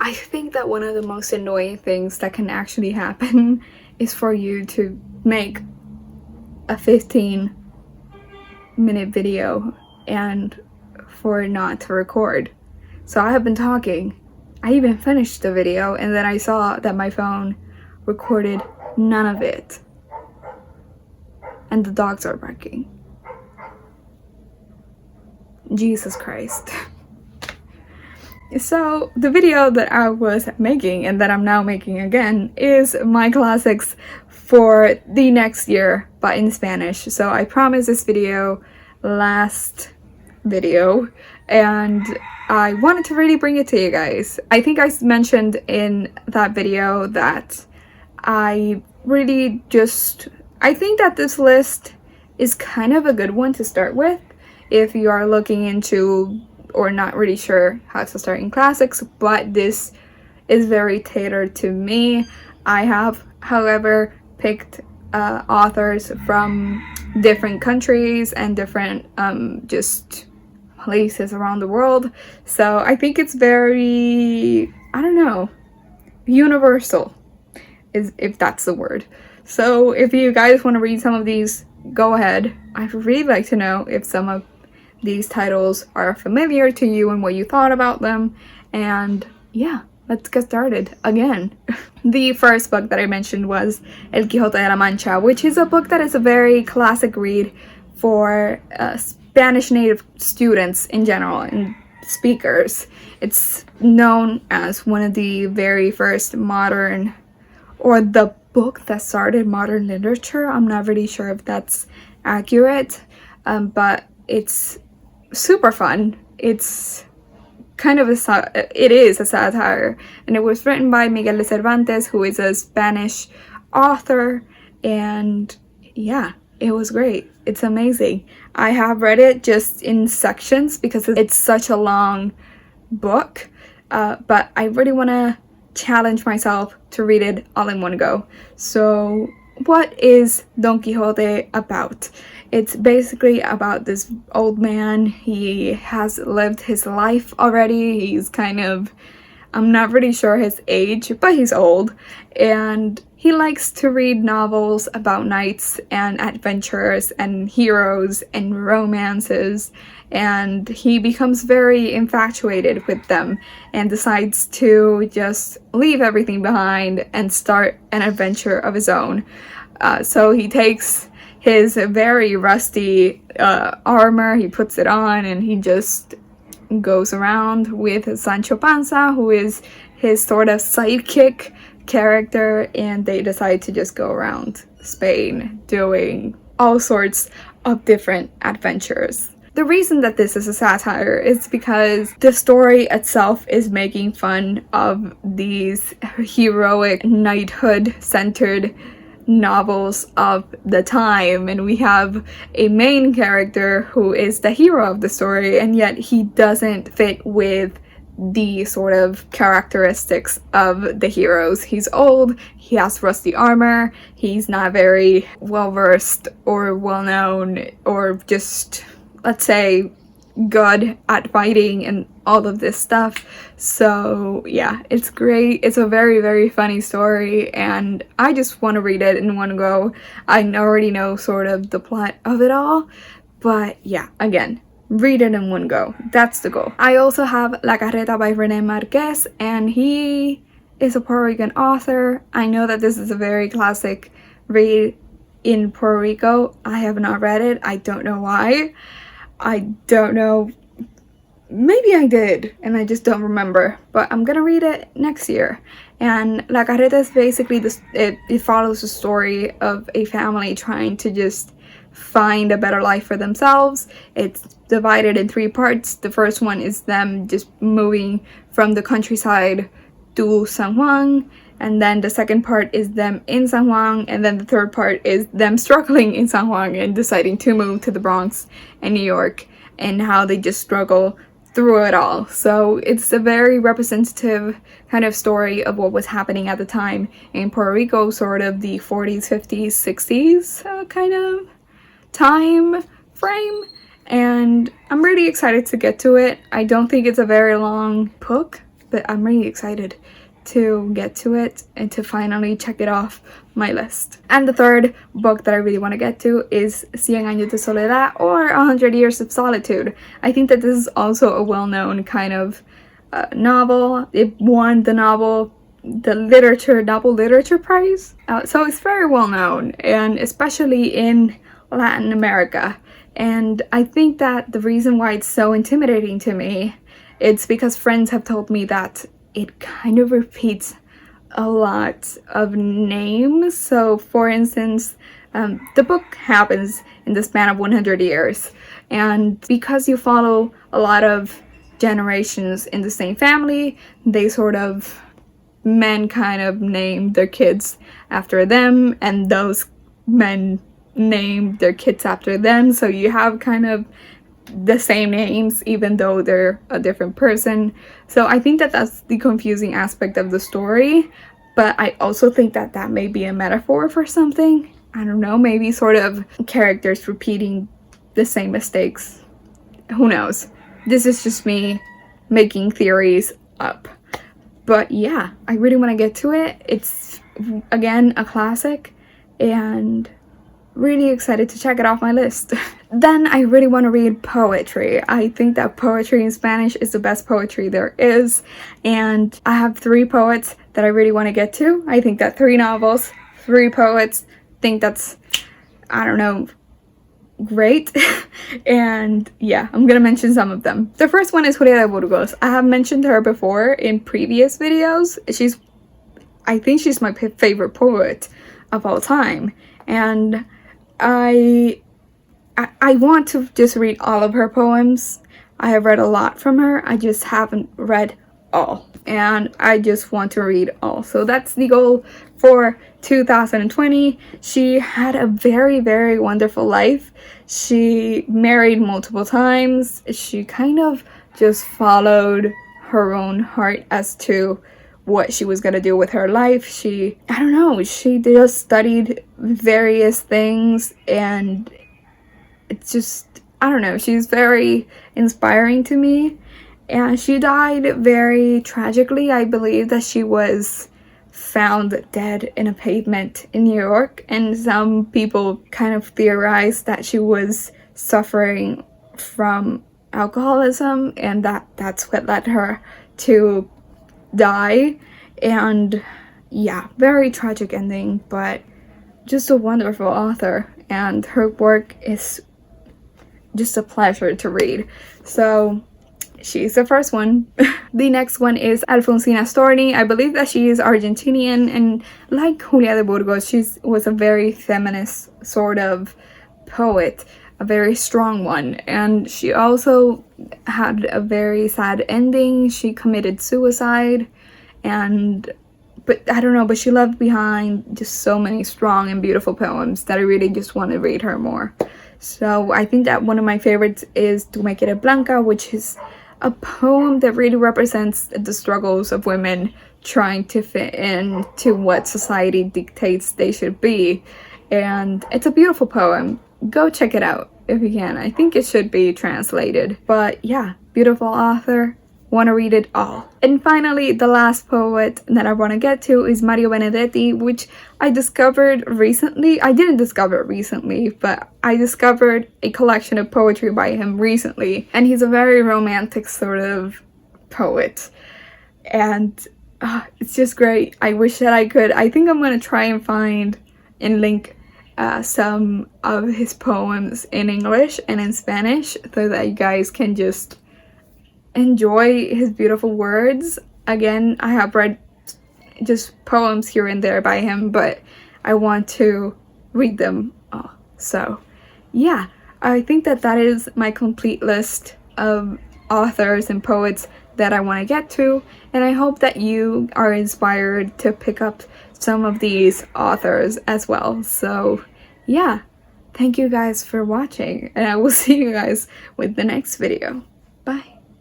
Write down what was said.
I think that one of the most annoying things that can actually happen is for you to make a 15-minute video and for it not to record. So I have been talking. I even finished the video and then I saw that my phone recorded none of it. And the dogs are barking. Jesus Christ. So the video that I was making and that I'm now making again is my classics for the next year, but in Spanish. So I promised this video last video and I wanted to really bring it to you guys. I think I mentioned in that video that I think that this list is kind of a good one to start with if you are looking into or not really sure how to start in classics, but this is very tailored to me. I have, however, picked authors from different countries and different just places around the world. So I think it's very, I don't know, universal, if that's the word. So if you guys want to read some of these, go ahead. I'd really like to know if some of these titles are familiar to you and what you thought about them. And yeah, let's get started again. The first book that I mentioned was El Quijote de la Mancha, which is a book that is a very classic read for Spanish native students in general and speakers. It's known as one of the very first modern, or the book that started modern literature. I'm not really sure if that's accurate, but it's super fun. It's kind of it is a satire, and it was written by Miguel de Cervantes, who is a Spanish author, and yeah, it was great. It's amazing. I have read it just in sections because it's such a long book, but I really want to challenge myself to read it all in one go. So what is Don Quixote about? It's basically about this old man. He has lived his life already. He's kind of, I'm not really sure his age, but he's old. And he likes to read novels about knights and adventurers and heroes and romances. And he becomes very infatuated with them and decides to just leave everything behind and start an adventure of his own. So he takes his very rusty armor, he puts it on, and he just goes around with Sancho Panza, who is his sort of sidekick character, and they decide to just go around Spain doing all sorts of different adventures. The reason that this is a satire is because the story itself is making fun of these heroic knighthood-centered novels of the time, and we have a main character who is the hero of the story, and yet he doesn't fit with the sort of characteristics of the heroes. He's old, he has rusty armor, he's not very well versed or well known or just, let's say, good at fighting and all of this stuff. So yeah, it's great. It's a very, very funny story, and I just want to read it in one go. I already know sort of the plot of it all, but yeah, again, read it in one go. That's the goal. I also have La Carreta by René Marquez, and he is a Puerto Rican author. I know that this is a very classic read in Puerto Rico. I have not read it. I don't know why. I don't know. Maybe I did, and I just don't remember. But I'm gonna read it next year. And La Carreta is basically this. It follows the story of a family trying to just find a better life for themselves. It's divided in 3 parts. The first one is them just moving from the countryside to San Juan, and then the second part is them in San Juan, and then the third part is them struggling in San Juan and deciding to move to the Bronx and New York, and how they just struggle through it all. So it's a very representative kind of story of what was happening at the time in Puerto Rico, sort of the 40s, 50s, 60s kind of time frame, and I'm really excited to get to it. I don't think it's a very long book. but I'm really excited to get to it and to finally check it off my list. And the third book that I really want to get to is Cien Años de Soledad, or 100 Years of Solitude. I think that this is also a well-known kind of novel. It won the Nobel Literature Prize. So it's very well known, and especially in Latin America. And I think that the reason why it's so intimidating to me, it's because friends have told me that it kind of repeats a lot of names. So for instance, the book happens in the span of 100 years. And because you follow a lot of generations in the same family, men kind of name their kids after them, and those men name their kids after them. So you have kind of the same names even though they're a different person. So I think that that's the confusing aspect of the story, but I also think that that may be a metaphor for something. I don't know, maybe sort of characters repeating the same mistakes. Who knows? This is just me making theories up. But yeah, I really want to get to it. It's, again, a classic, and really excited to check it off my list. Then I really want to read poetry. I think that poetry in Spanish is the best poetry there is, and I have 3 poets that I really want to get to. I think that 3 novels, 3 poets, I think that's, I don't know, great. And yeah, I'm gonna mention some of them. The first one is Julia de Burgos. I have mentioned her before in previous videos. I think she's my favorite poet of all time, and I want to just read all of her poems. I have read a lot from her, I just haven't read all, and I just want to read all. So that's the goal for 2020. She had a very, very wonderful life. She married multiple times. She kind of just followed her own heart as to what she was gonna do with her life. She just studied various things, and it's just, I don't know, she's very inspiring to me. And she died very tragically. I believe that she was found dead in a pavement in New York, and some people kind of theorized that she was suffering from alcoholism, and that's what led her to die. And yeah, very tragic ending, but just a wonderful author, and her work is just a pleasure to read. So she's the first one. The next one is Alfonsina Storni. I believe that she is Argentinian, and like Julia de Burgos, she was a very feminist sort of poet, a very strong one. And she also had a very sad ending. She committed suicide, but I don't know, but she left behind just so many strong and beautiful poems that I really just want to read her more. So I think that one of my favorites is Tu me quieres blanca, which is a poem that really represents the struggles of women trying to fit in to what society dictates they should be. And it's a beautiful poem. Go check it out if you can. I think it should be translated. But yeah, beautiful author. Want to read it all. And finally, the last poet that I want to get to is Mario Benedetti, which I discovered recently. I didn't discover it recently, but I discovered a collection of poetry by him recently. And he's a very romantic sort of poet. And it's just great. I wish that I could. I think I'm going to try and find and link some of his poems in English and in Spanish so that you guys can just enjoy his beautiful words. Again, I have read just poems here and there by him, but I want to read them all. So yeah, I think that is my complete list of authors and poets that I want to get to, and I hope that you are inspired to pick up some of these authors as well. So yeah, thank you guys for watching, and I will see you guys with the next video. Bye.